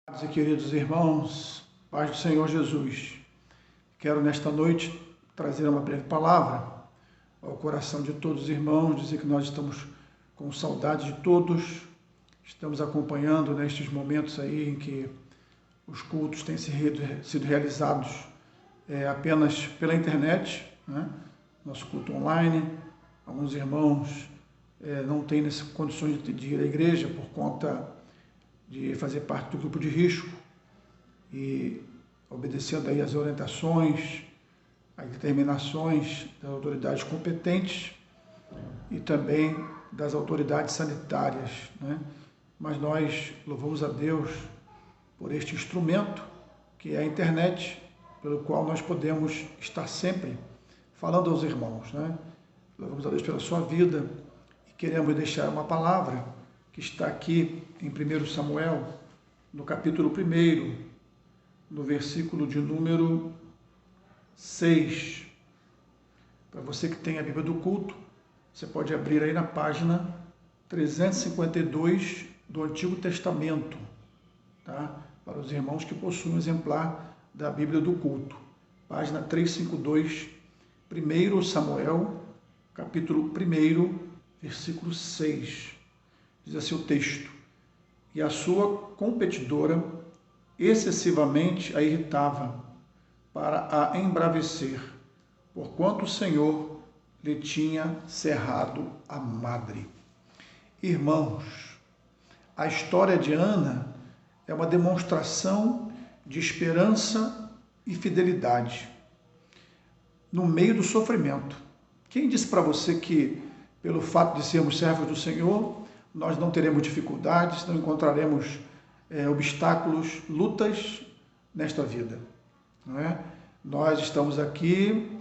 Amados e queridos irmãos, paz do Senhor Jesus, quero nesta noite trazer uma breve palavra ao coração de todos os irmãos, dizer que nós estamos com saudade de todos, estamos acompanhando nestes momentos aí em que os cultos têm sido realizados apenas pela internet, né? Nosso culto online, alguns irmãos não têm condições de ir à igreja por conta de fazer parte do grupo de risco e obedecendo aí as orientações, as determinações das autoridades competentes e também das autoridades sanitárias, né? Mas nós louvamos a Deus por este instrumento que é a internet, pelo qual nós podemos estar sempre falando aos irmãos, né? Louvamos a Deus pela sua vida e queremos deixar uma palavra que está aqui em 1 Samuel, no capítulo 1, no versículo de número 6. Para você que tem a Bíblia do culto, você pode abrir aí na página 352 do Antigo Testamento, tá? Para os irmãos que possuem um exemplar da Bíblia do culto. Página 352, 1 Samuel, capítulo 1, versículo 6. Diz assim o texto: e a sua competidora excessivamente a irritava para a embravecer, porquanto o Senhor lhe tinha cerrado a madre. Irmãos, a história de Ana é uma demonstração de esperança e fidelidade no meio do sofrimento. Quem disse para você que, pelo fato de sermos servos do Senhor, nós não teremos dificuldades, não encontraremos obstáculos, lutas nesta vida, não é? Nós estamos aqui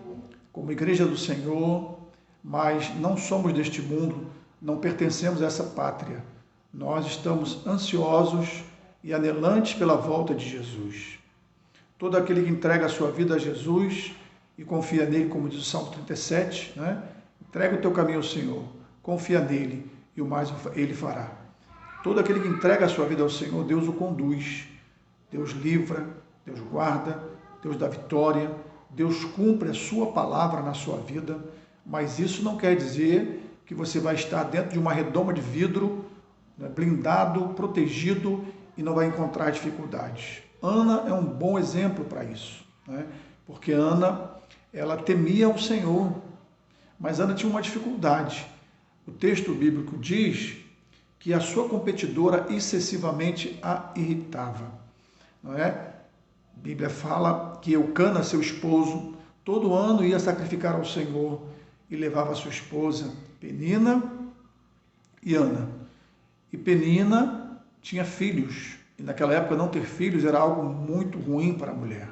como igreja do Senhor, mas não somos deste mundo, não pertencemos a essa pátria. Nós estamos ansiosos e anelantes pela volta de Jesus. Todo aquele que entrega a sua vida a Jesus e confia nele, como diz o Salmo 37, né? Entrega o teu caminho ao Senhor, confia nele e o mais ele fará. Todo aquele que entrega a sua vida ao Senhor, Deus o conduz, Deus livra, Deus guarda, Deus dá vitória, Deus cumpre a sua palavra na sua vida, mas isso não quer dizer que você vai estar dentro de uma redoma de vidro, né, blindado, protegido e não vai encontrar dificuldades. Ana é um bom exemplo para isso, né? Porque Ana, ela temia o Senhor, mas Ana tinha uma dificuldade. O texto bíblico diz que a sua competidora excessivamente a irritava, não é? A Bíblia fala que Eucana, seu esposo, todo ano ia sacrificar ao Senhor e levava a sua esposa Penina e Ana. E Penina tinha filhos, e naquela época não ter filhos era algo muito ruim para a mulher.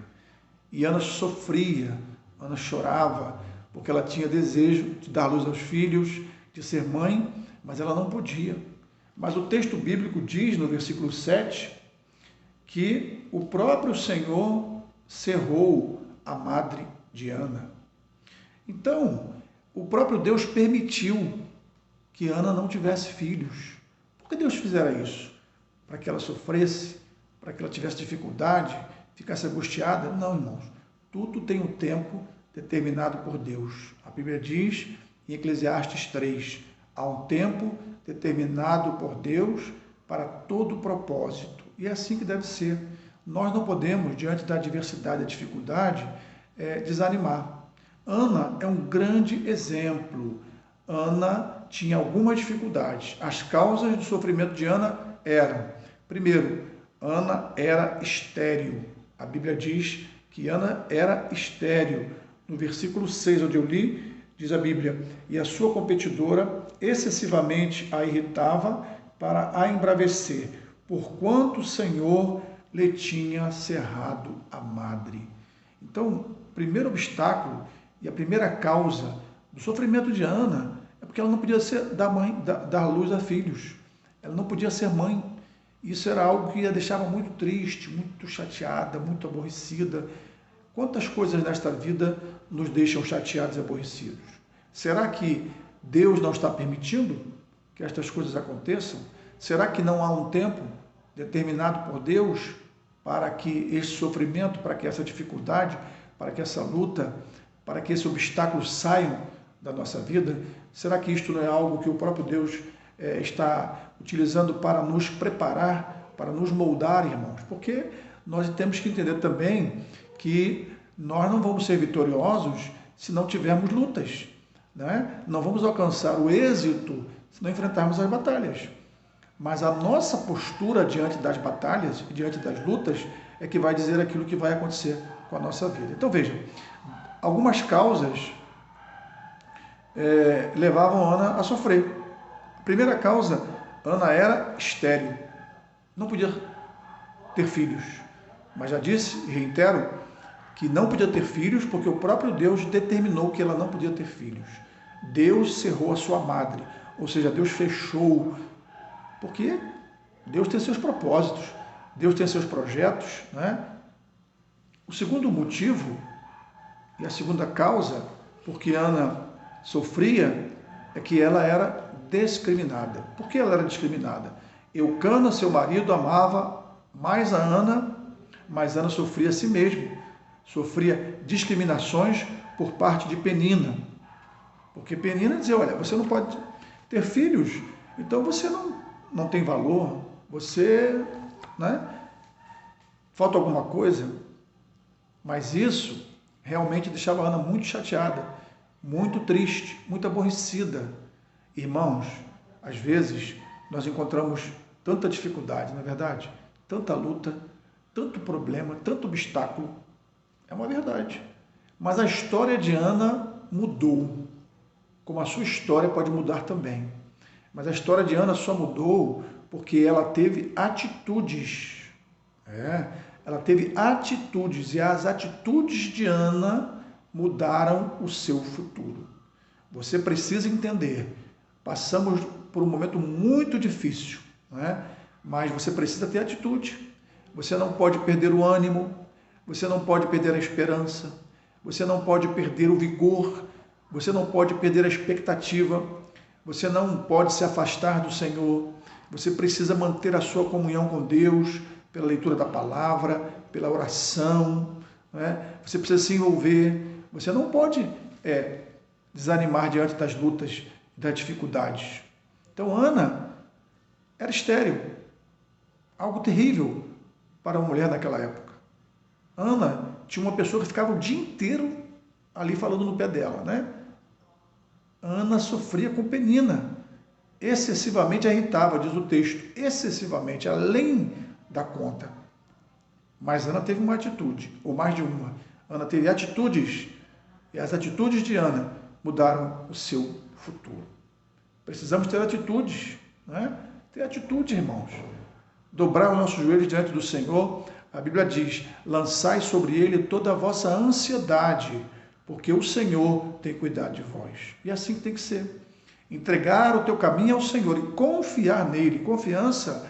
E Ana sofria, Ana chorava, porque ela tinha desejo de dar luz aos filhos, de ser mãe, mas ela não podia. Mas o texto bíblico diz no versículo 7 que o próprio Senhor cerrou a madre de Ana. Então, o próprio Deus permitiu que Ana não tivesse filhos. Por que Deus fizera isso? Para que ela sofresse? Para que ela tivesse dificuldade? Ficasse angustiada? Não, irmãos. Tudo tem um tempo determinado por Deus. A Bíblia diz em Eclesiastes 3, há um tempo determinado por Deus para todo propósito. E é assim que deve ser. Nós não podemos, diante da adversidade e da dificuldade, desanimar. Ana é um grande exemplo. Ana tinha algumas dificuldades. As causas do sofrimento de Ana eram: primeiro, Ana era estéril. A Bíblia diz que Ana era estéril. No versículo 6, onde eu li, diz a Bíblia: e a sua competidora excessivamente a irritava para a embravecer, porquanto o Senhor lhe tinha cerrado a madre. Então, o primeiro obstáculo e a primeira causa do sofrimento de Ana é porque ela não podia dar luz a filhos. Ela não podia ser mãe. Isso era algo que a deixava muito triste, muito chateada, muito aborrecida. Quantas coisas nesta vida nos deixam chateados e aborrecidos? Será que Deus não está permitindo que estas coisas aconteçam? Será que não há um tempo determinado por Deus para que esse sofrimento, para que essa dificuldade, para que essa luta, para que esse obstáculo saiam da nossa vida? Será que isto não é algo que o próprio Deus está utilizando para nos preparar, para nos moldar, irmãos? Porque nós temos que entender também que nós não vamos ser vitoriosos se não tivermos lutas, né? Não vamos alcançar o êxito se não enfrentarmos as batalhas. Mas a nossa postura diante das batalhas, diante das lutas, é que vai dizer aquilo que vai acontecer com a nossa vida. Então veja, algumas causas levavam Ana a sofrer. A primeira causa, Ana era estéril, não podia ter filhos. Mas já disse e reitero que não podia ter filhos porque o próprio Deus determinou que ela não podia ter filhos. Deus cerrou a sua madre, ou seja, Deus fechou, porque Deus tem seus propósitos, Deus tem seus projetos, né? O segundo motivo e a segunda causa porque Ana sofria é que ela era discriminada. Por que ela era discriminada? Eucana, seu marido, amava mais a Ana, mas Ana sofria a si mesma, sofria discriminações por parte de Penina. Porque Penina dizia, olha, você não pode ter filhos, então você não tem valor, você, né? Falta alguma coisa. Mas isso realmente deixava a Ana muito chateada, muito triste, muito aborrecida. Irmãos, às vezes nós encontramos tanta dificuldade, não é verdade? Tanta luta, tanto problema, tanto obstáculo. É uma verdade. Mas a história de Ana mudou, como a sua história pode mudar também. Mas a história de Ana só mudou porque ela teve atitudes. Ela teve atitudes, e as atitudes de Ana mudaram o seu futuro. Você precisa entender, passamos por um momento muito difícil, mas você precisa ter atitude. Você não pode perder o ânimo, você não pode perder a esperança, você não pode perder o vigor, você não pode perder a expectativa, você não pode se afastar do Senhor, você precisa manter a sua comunhão com Deus, pela leitura da palavra, pela oração, Você precisa se envolver, você não pode desanimar diante das lutas, das dificuldades. Então, Ana era estéril, algo terrível para uma mulher naquela época. Ana tinha uma pessoa que ficava o dia inteiro ali falando no pé dela, Ana sofria com Penina, excessivamente a irritava, diz o texto, excessivamente, além da conta. Mas Ana teve uma atitude, ou mais de uma. Ana teve atitudes, e as atitudes de Ana mudaram o seu futuro. Precisamos ter atitudes, Ter atitude, irmãos. Dobrar os nossos joelhos diante do Senhor. A Bíblia diz, lançai sobre ele toda a vossa ansiedade, porque o Senhor tem cuidado de vós. E assim que tem que ser. Entregar o teu caminho ao Senhor e confiar nele. Confiança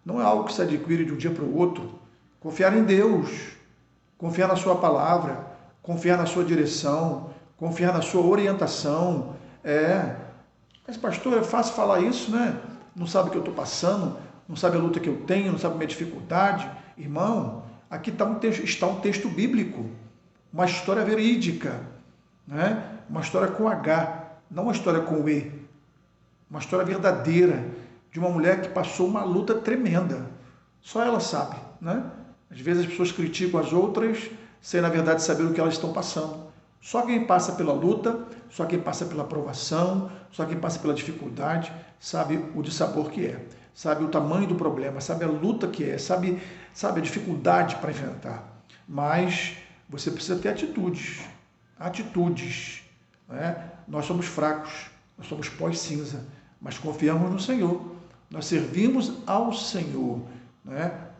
não é algo que se adquire de um dia para o outro. Confiar em Deus, confiar na sua palavra, confiar na sua direção, confiar na sua orientação. Mas pastor, é fácil falar isso, Não sabe o que eu estou passando, não sabe a luta que eu tenho, não sabe a minha dificuldade. Irmão, aqui está um texto bíblico, uma história verídica, Uma história com H, não uma história com E, uma história verdadeira de uma mulher que passou uma luta tremenda. Só ela sabe, Às vezes as pessoas criticam as outras sem, na verdade, saber o que elas estão passando. Só quem passa pela luta, só quem passa pela provação, só quem passa pela dificuldade, sabe o dissabor que é, sabe o tamanho do problema, sabe a luta que é, sabe a dificuldade para enfrentar. Mas você precisa ter atitudes, Nós somos fracos, nós somos pó e cinza, mas confiamos no Senhor, nós servimos ao Senhor,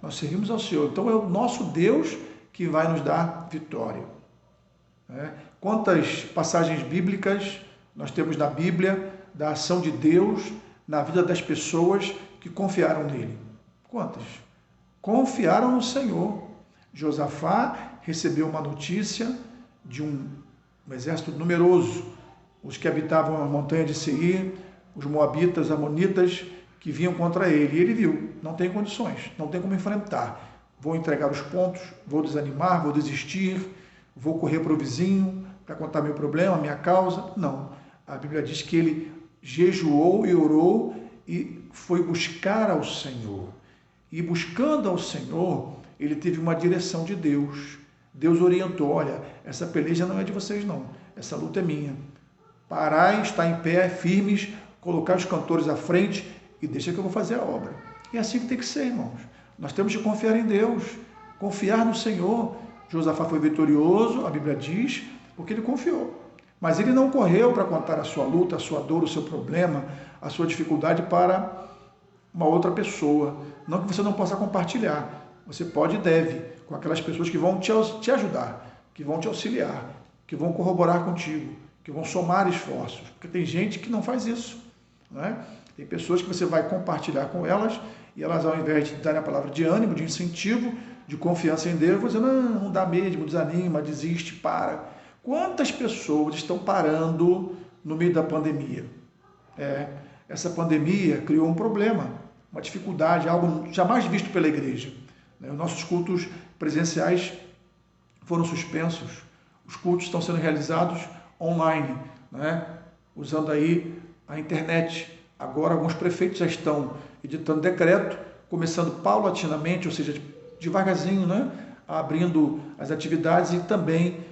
Nós servimos ao Senhor, então é o nosso Deus que vai nos dar vitória. Quantas passagens bíblicas nós temos na Bíblia da ação de Deus na vida das pessoas que confiaram nele? Quantas? Confiaram no Senhor. Josafá recebeu uma notícia de um exército numeroso, os que habitavam a montanha de Seir, os moabitas, amonitas, que vinham contra ele. E ele viu, não tem condições, não tem como enfrentar. vou entregar os pontos, vou desanimar, vou desistir, vou correr para o vizinho para contar meu problema, minha causa. Não. A Bíblia diz que ele jejuou e orou e foi buscar ao Senhor. E buscando ao Senhor, ele teve uma direção de Deus. Deus orientou: olha, essa peleja não é de vocês não, essa luta é minha. Parai, estar em pé, firmes, colocar os cantores à frente e deixa que eu vou fazer a obra. E é assim que tem que ser, irmãos. Nós temos que confiar em Deus, confiar no Senhor. Josafá foi vitorioso, a Bíblia diz, porque ele confiou. Mas ele não correu para contar a sua luta, a sua dor, o seu problema, a sua dificuldade para uma outra pessoa. Não que você não possa compartilhar. Você pode e deve, com aquelas pessoas que vão te ajudar, que vão te auxiliar, que vão corroborar contigo, que vão somar esforços. Porque tem gente que não faz isso, não é? Tem pessoas que você vai compartilhar com elas e elas, ao invés de darem a palavra de ânimo, de incentivo, de confiança em Deus, vão dizer: não dá mesmo, desanima, desiste, para. Quantas pessoas estão parando no meio da pandemia? Essa pandemia criou um problema, uma dificuldade, algo jamais visto pela igreja. Os nossos cultos presenciais foram suspensos, os cultos estão sendo realizados online, usando aí a internet. Agora alguns prefeitos já estão editando decreto, começando paulatinamente, ou seja, devagarzinho, abrindo as atividades e também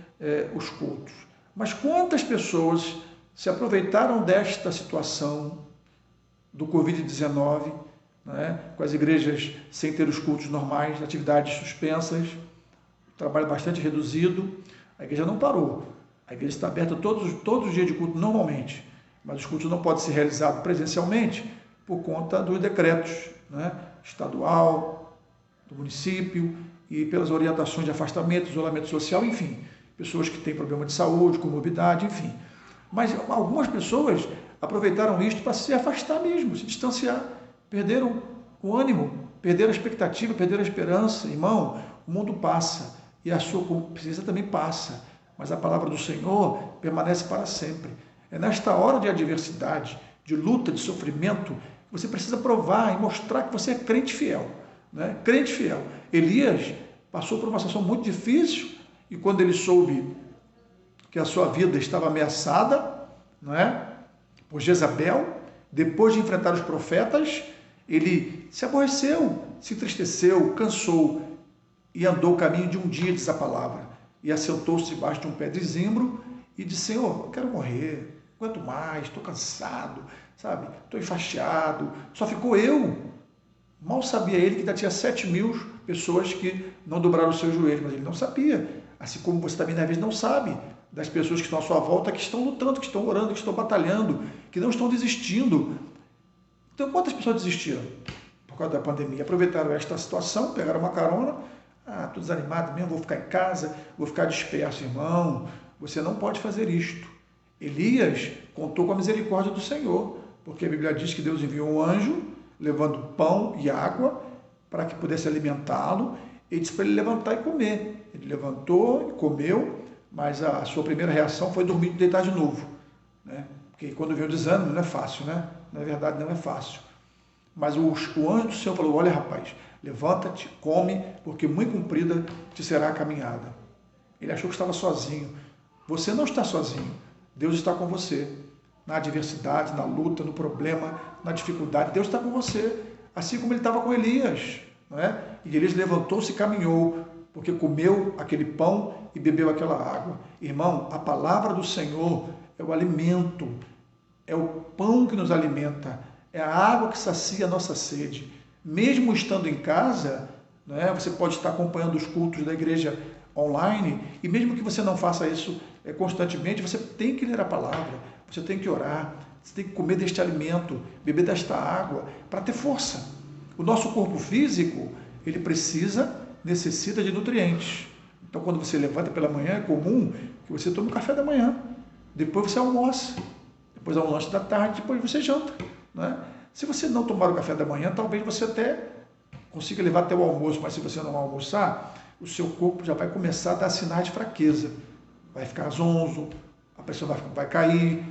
os cultos. Mas quantas pessoas se aproveitaram desta situação do Covid-19, com as igrejas sem ter os cultos normais, atividades suspensas, trabalho bastante reduzido? A igreja não parou, a igreja está aberta todos os dias de culto normalmente, mas os cultos não podem ser realizados presencialmente por conta dos decretos estadual, do município e pelas orientações de afastamento, isolamento social, enfim, pessoas que têm problema de saúde, comorbidade, enfim. Mas algumas pessoas aproveitaram isto para se afastar mesmo, se distanciar, perderam o ânimo, perderam a expectativa, perderam a esperança. Irmão, o mundo passa e a sua consciência também passa, mas a palavra do Senhor permanece para sempre. É nesta hora de adversidade, de luta, de sofrimento, que você precisa provar e mostrar que você é crente fiel. Crente fiel. Elias passou por uma situação muito difícil e quando ele soube que a sua vida estava ameaçada, por Jezabel, depois de enfrentar os profetas, ele se aborreceu, se entristeceu, cansou e andou o caminho de um dia, diz a palavra, e assentou-se debaixo de um pé de zimbro e disse: Senhor, eu quero morrer, não aguento mais, estou cansado, estou enfastiado, só ficou eu. Mal sabia ele que ainda tinha 7.000 pessoas que não dobraram os seus joelhos, mas ele não sabia, assim como você também, às vezes, não sabe das pessoas que estão à sua volta, que estão lutando, que estão orando, que estão batalhando, que não estão desistindo. Então, quantas pessoas desistiram por causa da pandemia? Aproveitaram esta situação, pegaram uma carona: estou desanimado mesmo, vou ficar em casa, vou ficar disperso. Irmão, você não pode fazer isto. Elias contou com a misericórdia do Senhor, porque a Bíblia diz que Deus enviou um anjo, levando pão e água, para que pudesse alimentá-lo, e disse para ele levantar e comer. Ele levantou e comeu, mas a sua primeira reação foi dormir e deitar de novo, porque quando vem o desânimo não é fácil, na verdade não é fácil. Mas o anjo do Senhor falou: olha, rapaz, levanta-te, come, porque muito comprida te será a caminhada. Ele achou que estava sozinho. Você não está sozinho, Deus está com você, na adversidade, na luta, no problema, na dificuldade, Deus está com você, assim como ele estava com Elias, E Elias levantou-se e caminhou, porque comeu aquele pão e bebeu aquela água. Irmão, a palavra do Senhor é o alimento, é o pão que nos alimenta, é a água que sacia a nossa sede. Mesmo estando em casa, você pode estar acompanhando os cultos da igreja online, e mesmo que você não faça isso constantemente, você tem que ler a palavra, você tem que orar, você tem que comer deste alimento, beber desta água, para ter força. O nosso corpo físico, ele necessita de nutrientes. Então, quando você levanta pela manhã, é comum que você tome um café da manhã, depois você almoça, depois há um lanche da tarde, depois você janta. Se você não tomar o café da manhã, talvez você até consiga levar até o almoço, mas se você não almoçar, o seu corpo já vai começar a dar sinais de fraqueza. Vai ficar zonzo, a pressão vai cair,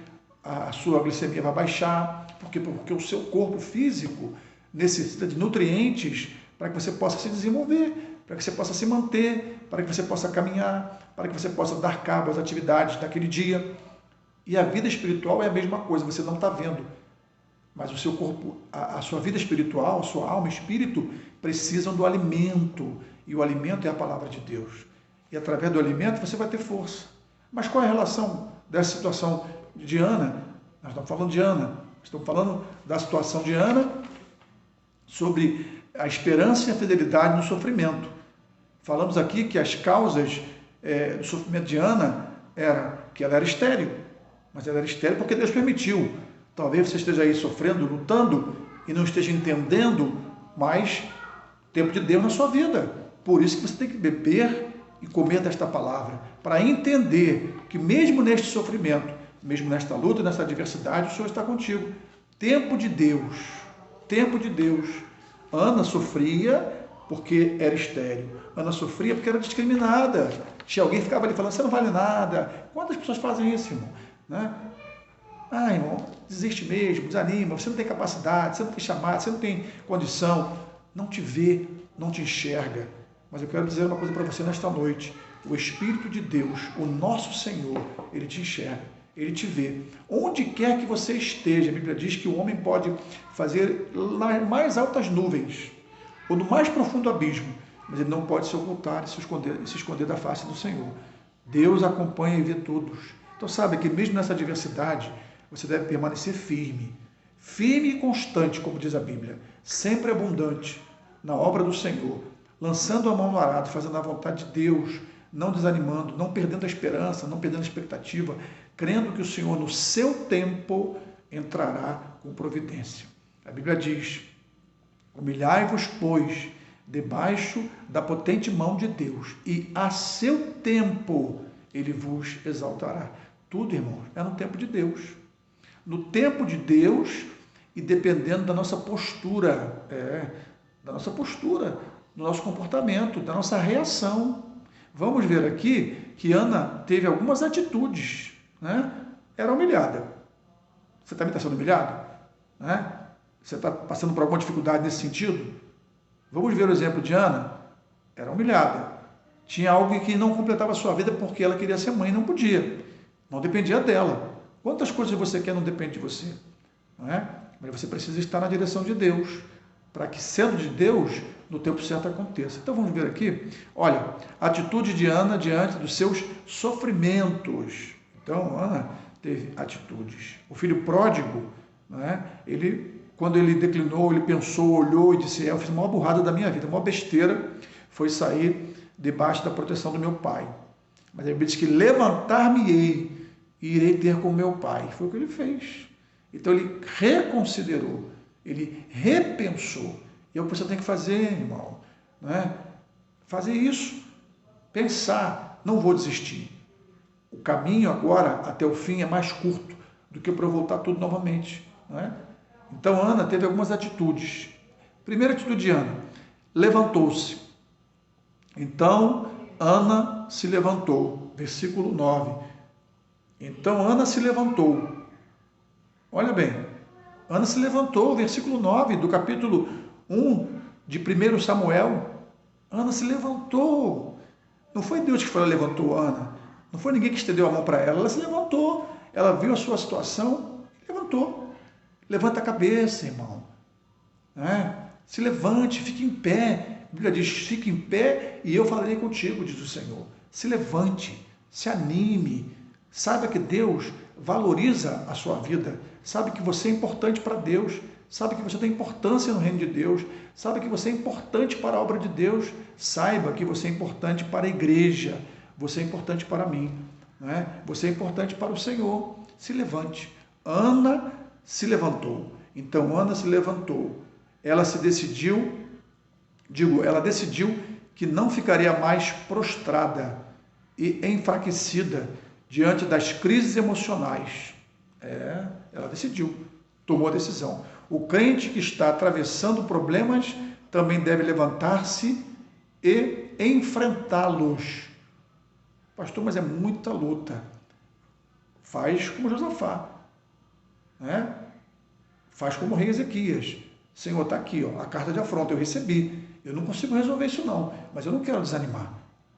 a sua glicemia vai baixar. Por quê? Porque o seu corpo físico necessita de nutrientes para que você possa se desenvolver, para que você possa se manter, para que você possa caminhar, para que você possa dar cabo às atividades daquele dia. E a vida espiritual é a mesma coisa, você não está vendo, mas o seu corpo, a sua vida espiritual, a sua alma, espírito, precisam do alimento, e o alimento é a palavra de Deus. E através do alimento você vai ter força. Mas qual é a relação dessa situação de Ana? Nós estamos falando de Ana, estamos falando da situação de Ana sobre a esperança e a fidelidade no sofrimento. Falamos aqui que as causas do sofrimento de Ana era que ela era estéril, mas ela era estéril porque Deus permitiu. Talvez você esteja aí sofrendo, lutando e não esteja entendendo mais o tempo de Deus na sua vida. Por isso que você tem que beber e comer desta palavra, para entender que mesmo neste sofrimento, mesmo nesta luta, nessa adversidade, o Senhor está contigo. Tempo de Deus, tempo de Deus. Ana sofria porque era estéril. Ana sofria porque era discriminada. Tinha alguém que ficava ali falando, você não vale nada. Quantas pessoas fazem isso, irmão? Né? Ah, irmão, desiste mesmo, desanima, você não tem capacidade, você não tem chamado, você não tem condição. Não te vê, não te enxerga. Mas eu quero dizer uma coisa para você nesta noite. O Espírito de Deus, o nosso Senhor, Ele te enxerga, Ele te vê. Onde quer que você esteja, a Bíblia diz que o homem pode fazer nas mais altas nuvens, ou no mais profundo abismo, mas ele não pode se ocultar e se esconder da face do Senhor. Deus acompanha e vê todos. Então sabe que mesmo nessa adversidade, você deve permanecer firme. Firme e constante, como diz a Bíblia. Sempre abundante na obra do Senhor. Lançando a mão no arado, fazendo a vontade de Deus, não desanimando, não perdendo a esperança, não perdendo a expectativa, crendo que o Senhor, no seu tempo, entrará com providência. A Bíblia diz, humilhai-vos, pois, debaixo da potente mão de Deus, e a seu tempo Ele vos exaltará. Tudo, irmãos, é no tempo de Deus. No tempo de Deus e dependendo da nossa postura, do nosso comportamento, da nossa reação. Vamos ver aqui que Ana teve algumas atitudes, né? Era humilhada. Você também está sendo humilhado? Né? Você está passando por alguma dificuldade nesse sentido? Vamos ver o exemplo de Ana. Era humilhada. Tinha algo que não completava a sua vida porque ela queria ser mãe e não podia. Não dependia dela. Quantas coisas você quer não depende de você? Não é? Mas você precisa estar na direção de Deus, para que, sendo de Deus, no tempo certo aconteça. Então vamos ver aqui, olha, a atitude de Ana diante dos seus sofrimentos. Então, Ana teve atitudes. O filho pródigo, né, quando ele declinou, ele pensou, olhou e disse, eu fiz a maior burrada da minha vida, a maior besteira foi sair debaixo da proteção do meu pai. Mas ele diz que levantar-me-ei e irei ter com meu pai. Foi o que ele fez. Então ele reconsiderou, ele repensou. E é o que você tem que fazer, irmão. Né? Fazer isso. Pensar, não vou desistir. O caminho agora até o fim é mais curto do que para eu voltar tudo novamente. Né? Então Ana teve algumas atitudes. Primeira atitude de Ana, levantou-se. Então Ana se levantou. Versículo 9. Então Ana se levantou. Olha bem, Ana se levantou, versículo 9 do capítulo 1 de 1 Samuel. Ana se levantou. Não foi Deus que levantou Ana. Não foi ninguém que estendeu a mão para ela. Ela se levantou. Ela viu a sua situação e levantou. Levanta a cabeça, irmão. Se levante, fique em pé. A Bíblia diz, fique em pé e eu falarei contigo, diz o Senhor. Se levante, se anime. Saiba que Deus valoriza a sua vida. Sabe que você é importante para Deus. Sabe que você tem importância no reino de Deus. Sabe que você é importante para a obra de Deus. Saiba que você é importante para a igreja. Você é importante para mim. Né? Você é importante para o Senhor. Se levante. Ana se levantou. Então Ana se levantou. Ela decidiu que não ficaria mais prostrada e enfraquecida diante das crises emocionais. Ela decidiu, tomou a decisão. O crente que está atravessando problemas também deve levantar-se e enfrentá-los. Pastor, mas é muita luta. Faz como Josafá. Faz como o rei Ezequias. Senhor, está aqui, a carta de afronta, eu recebi. eu não consigo resolver isso não, mas eu não quero desanimar.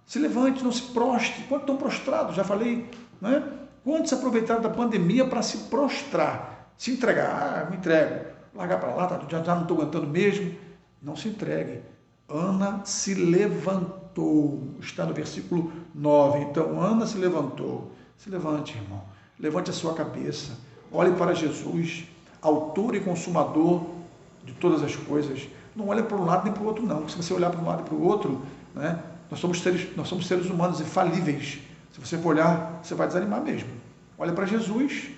Se levante, não se prostre. Quantos estão prostrados? Já falei, né? Quantos aproveitaram da pandemia para se prostrar, se entregar? Eu me entrego, largar para lá, já não estou aguentando mesmo. Não se entregue. Ana se levantou, está no versículo 9. Então, Ana se levantou. Se levante, irmão. Levante a sua cabeça. Olhe para Jesus, autor e consumador de todas as coisas. Não olhe para um lado nem para o outro, não. Se você olhar para um lado e para o outro, né, nós somos seres humanos infalíveis. Se você for olhar, você vai desanimar mesmo. Olha para Jesus.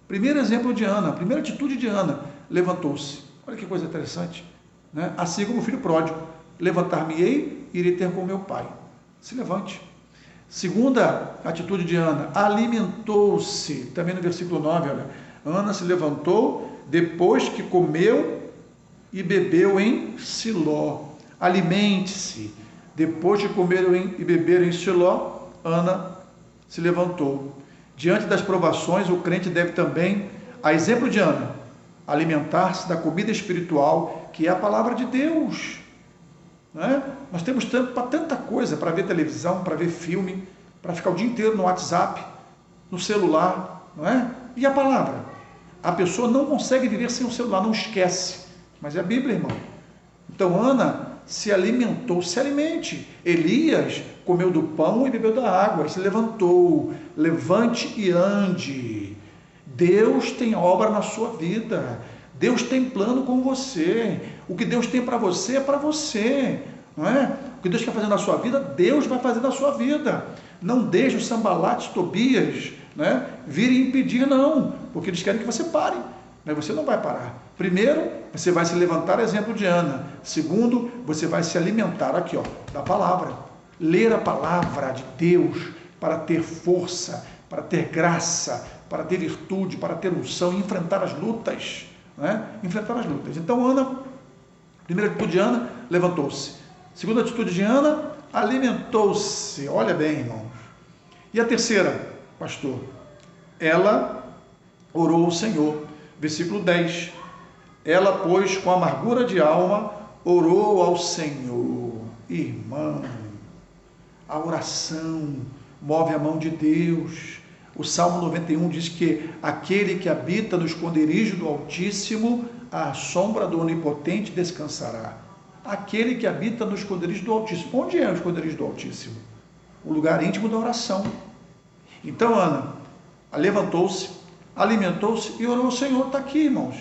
Primeiro exemplo de Ana, primeira atitude de Ana, levantou-se. Olha que coisa interessante. Né? Assim como o filho pródigo, levantar-me-ei e irei ter com meu pai. Se levante. Segunda atitude de Ana, alimentou-se. Também no versículo 9, olha. Ana se levantou depois que comeu e bebeu em Siló. Alimente-se. Depois de comer e beber em Siló, Ana se levantou. Diante das provações, o crente deve também, a exemplo de Ana, alimentar-se da comida espiritual, que é a palavra de Deus. Não é? Nós temos tanta coisa para ver televisão, para ver filme, para ficar o dia inteiro no WhatsApp, no celular, não é? E a palavra? A pessoa não consegue viver sem o celular, não esquece. Mas é a Bíblia, irmão. Então, Ana se alimentou, se alimente. Elias comeu do pão e bebeu da água, e se levantou. Levante e ande. Deus tem obra na sua vida. Deus tem plano com você. O que Deus tem para você é para você. Não é? O que Deus quer fazer na sua vida, Deus vai fazer na sua vida. Não deixe os Sambalates, Tobias, né, virem impedir, não. Porque eles querem que você pare. Mas você não vai parar. Primeiro, você vai se levantar, exemplo de Ana. Segundo, você vai se alimentar aqui, ó, da palavra. Ler a palavra de Deus para ter força, para ter graça, para ter virtude, para ter unção e enfrentar as lutas. Né? Enfrentar as lutas. Então, Ana, primeira atitude de Ana, levantou-se. Segunda atitude de Ana, alimentou-se. Olha bem, irmãos. E a terceira, pastor, ela orou ao Senhor. Versículo 10. Ela, pois, com amargura de alma, orou ao Senhor. Irmão, a oração move a mão de Deus. O Salmo 91 diz que aquele que habita no esconderijo do Altíssimo, à sombra do Onipotente descansará. Aquele que habita no esconderijo do Altíssimo. Onde é o esconderijo do Altíssimo? O lugar íntimo da oração. Então, Ana levantou-se, alimentou-se e orou ao Senhor. Está aqui, irmãos.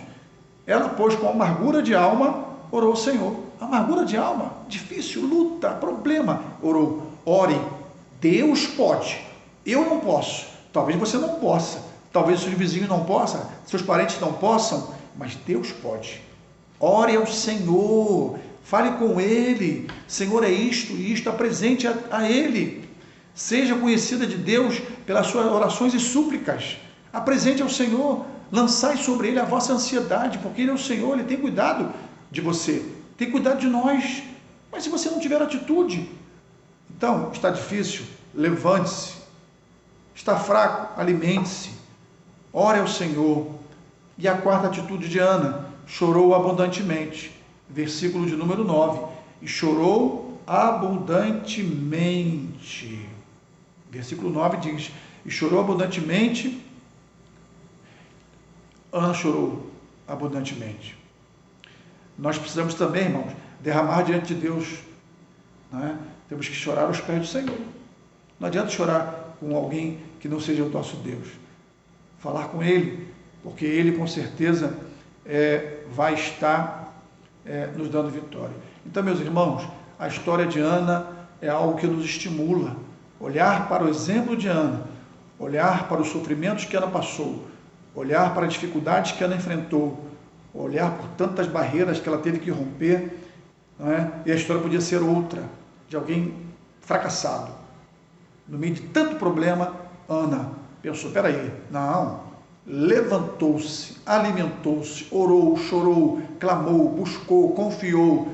Ela, pois, com amargura de alma, orou ao Senhor. Amargura de alma, difícil, luta, problema. Orou. Ore. Deus pode. Eu não posso. Talvez você não possa. Talvez seus vizinhos não possam. Seus parentes não possam. Mas Deus pode. Ore ao Senhor. Fale com Ele. Senhor, é isto e isto. Apresente a Ele. Seja conhecida de Deus pelas suas orações e súplicas. Apresente ao Senhor. Lançai sobre Ele a vossa ansiedade, porque Ele é o Senhor, Ele tem cuidado de você, tem cuidado de nós. Mas se você não tiver atitude, então está difícil, levante-se. Está fraco, alimente-se. Ore ao Senhor. E a quarta atitude de Ana, chorou abundantemente. Versículo de número 9. E chorou abundantemente. Versículo 9 diz, e chorou abundantemente. Ana chorou abundantemente. Nós precisamos também, irmãos, derramar diante de Deus. Né? Temos que chorar aos pés do Senhor. Não adianta chorar com alguém que não seja o nosso Deus. Falar com Ele, porque Ele com certeza vai estar nos dando vitória. Então, meus irmãos, a história de Ana é algo que nos estimula. Olhar para o exemplo de Ana, olhar para os sofrimentos que Ana passou, olhar para as dificuldades que ela enfrentou, olhar por tantas barreiras que ela teve que romper, não é? E a história podia ser outra, de alguém fracassado. No meio de tanto problema, Ana pensou, peraí, não, levantou-se, alimentou-se, orou, chorou, clamou, buscou, confiou.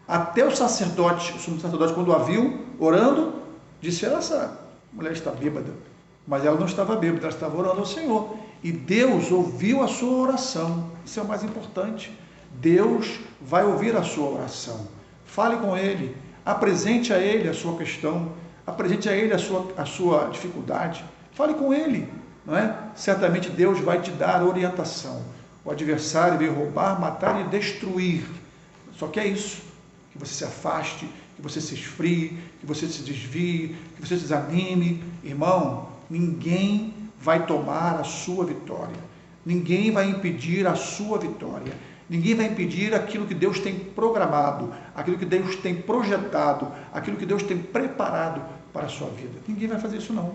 Até o sacerdote, o sumo sacerdote, quando a viu orando, disse, essa mulher está bêbada. Mas ela não estava bêbada, ela estava orando ao Senhor. E Deus ouviu a sua oração. Isso é o mais importante. Deus vai ouvir a sua oração. fale com ele, apresente a ele a sua questão, apresente a ele a sua dificuldade, fale com ele, não é? Certamente Deus vai te dar orientação. O adversário veio roubar, matar e destruir. Só que é isso, que você se afaste, que você se esfrie, que você se desvie, que você se desanime. Irmão, ninguém vai tomar a sua vitória. Ninguém vai impedir a sua vitória. Ninguém vai impedir aquilo que Deus tem programado, aquilo que Deus tem projetado, aquilo que Deus tem preparado para a sua vida. Ninguém vai fazer isso não,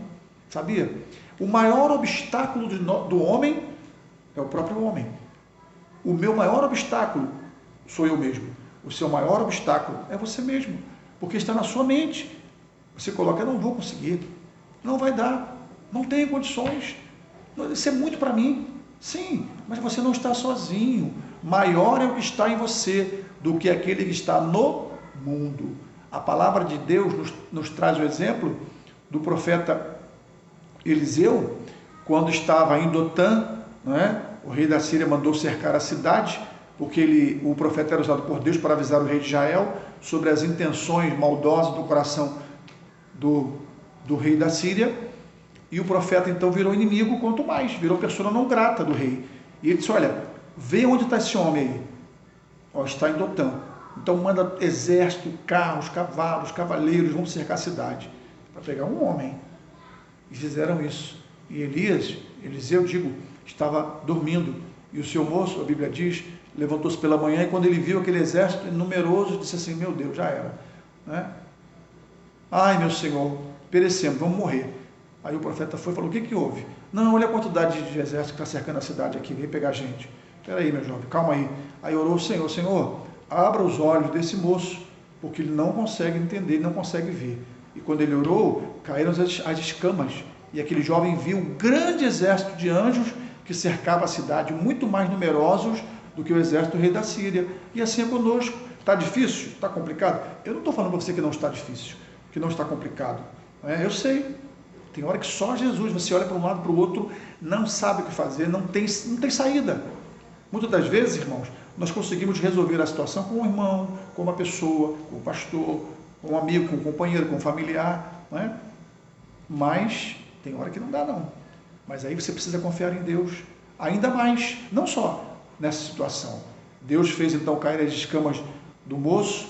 sabia? O maior obstáculo do homem é o próprio homem. O meu maior obstáculo sou eu mesmo. O seu maior obstáculo é você mesmo, porque está na sua mente. Você coloca, eu não vou conseguir, não vai dar, não tenho condições, isso é muito para mim. Sim, mas você não está sozinho. Maior é o que está em você do que aquele que está no mundo. A palavra de Deus nos traz o exemplo do profeta Eliseu, quando estava em Dotã, não é? O rei da Síria mandou cercar a cidade, porque o profeta era usado por Deus para avisar o rei de Israel sobre as intenções maldosas do coração do rei da Síria. E o profeta então virou inimigo, quanto mais, virou pessoa não grata do rei. E ele disse, olha, vê onde está esse homem aí. Ó, está em Dotã. Então manda exército, carros, cavalos, cavaleiros, vão cercar a cidade, para pegar um homem. E fizeram isso. E Eliseu, estava dormindo. E o seu moço, a Bíblia diz, levantou-se pela manhã, e quando ele viu aquele exército numeroso, disse assim, meu Deus, já era. Né? Ai, meu Senhor, perecemos, vamos morrer. Aí o profeta foi e falou, o que houve? Não, olha a quantidade de exército que está cercando a cidade aqui, vem pegar gente. Espera aí, meu jovem, calma aí. Aí orou o Senhor, Senhor, abra os olhos desse moço, porque ele não consegue entender, ele não consegue ver. E quando ele orou, caíram as escamas, e aquele jovem viu um grande exército de anjos que cercava a cidade, muito mais numerosos do que o exército do rei da Síria. E assim é conosco. Está difícil? Está complicado? Eu não estou falando para você que não está difícil, que não está complicado. Eu sei. Tem hora que só Jesus, você olha para um lado para o outro, não sabe o que fazer, não tem saída. Muitas das vezes, irmãos, nós conseguimos resolver a situação com um irmão, com uma pessoa, com um pastor, com um amigo, com um companheiro, com um familiar, não é? Mas tem hora que não dá não. Mas aí você precisa confiar em Deus, ainda mais, não só nessa situação. Deus fez então cair as escamas do moço,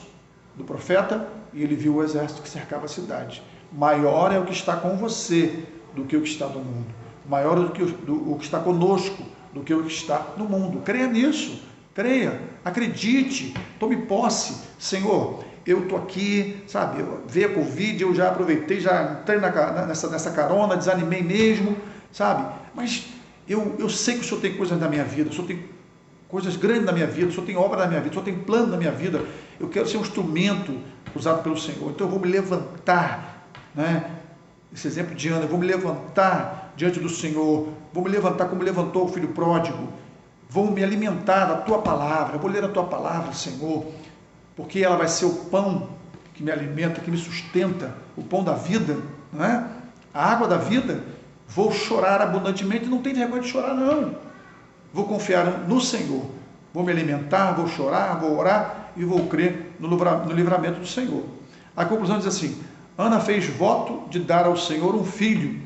do profeta, e ele viu o exército que cercava a cidade. Maior é o que está com você do que o que está no mundo. Maior é o que está conosco do que o que está no mundo. Creia nisso, creia, acredite, tome posse. Senhor, eu estou aqui, sabe, veio a Covid, eu já aproveitei, já entrei nessa carona, desanimei mesmo, sabe, mas eu sei que o Senhor tem coisas na minha vida, o Senhor tem coisas grandes na minha vida, o Senhor tem obra na minha vida, o Senhor tem plano na minha vida, eu quero ser um instrumento usado pelo Senhor, então eu vou me levantar, né? Esse exemplo de Ana, eu vou me levantar diante do Senhor, vou me levantar como levantou o filho pródigo, vou me alimentar da tua palavra, eu vou ler a tua palavra, Senhor, porque ela vai ser o pão que me alimenta, que me sustenta, o pão da vida, não é? A água da vida. Vou chorar abundantemente, não tem vergonha de chorar não, vou confiar no Senhor, vou me alimentar, vou chorar, vou orar e vou crer no livramento do Senhor. A conclusão diz assim, Ana fez voto de dar ao Senhor um filho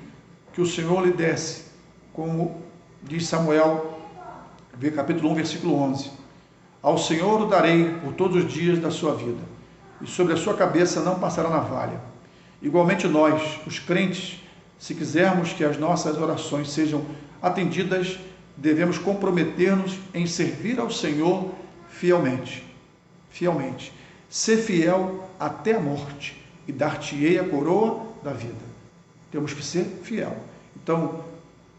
que o Senhor lhe desse, como diz Samuel, capítulo 1, versículo 11. Ao Senhor o darei por todos os dias da sua vida, e sobre a sua cabeça não passará navalha. Igualmente nós, os crentes, se quisermos que as nossas orações sejam atendidas, devemos comprometer-nos em servir ao Senhor fielmente. Fielmente. Ser fiel até a morte, e dar-te-ei a coroa da vida. Temos que ser fiel. Então,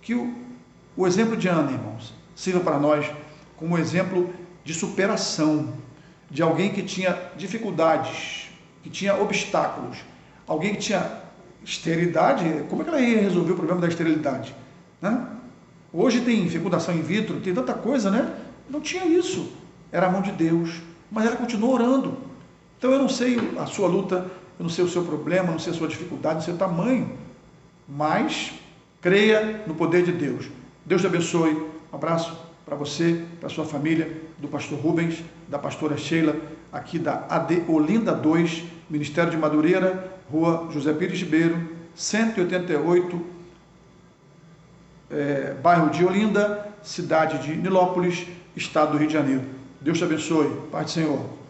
que o exemplo de Ana, irmãos, sirva para nós como exemplo de superação, de alguém que tinha dificuldades, que tinha obstáculos, alguém que tinha esterilidade. Como é que ela ia resolver o problema da esterilidade? Né? Hoje tem fecundação in vitro, tem tanta coisa, né? Não tinha isso. Era a mão de Deus, mas ela continuou orando. Então eu não sei a sua luta, eu não sei o seu problema, não sei a sua dificuldade, não sei o tamanho, mas creia no poder de Deus. Deus te abençoe. Um abraço para você, para a sua família, do pastor Rubens, da pastora Sheila. aqui da AD Olinda 2, Ministério de Madureira, Rua José Pires Ribeiro, 188, bairro de Olinda, cidade de Nilópolis, estado do Rio de Janeiro. Deus te abençoe. Paz do Senhor.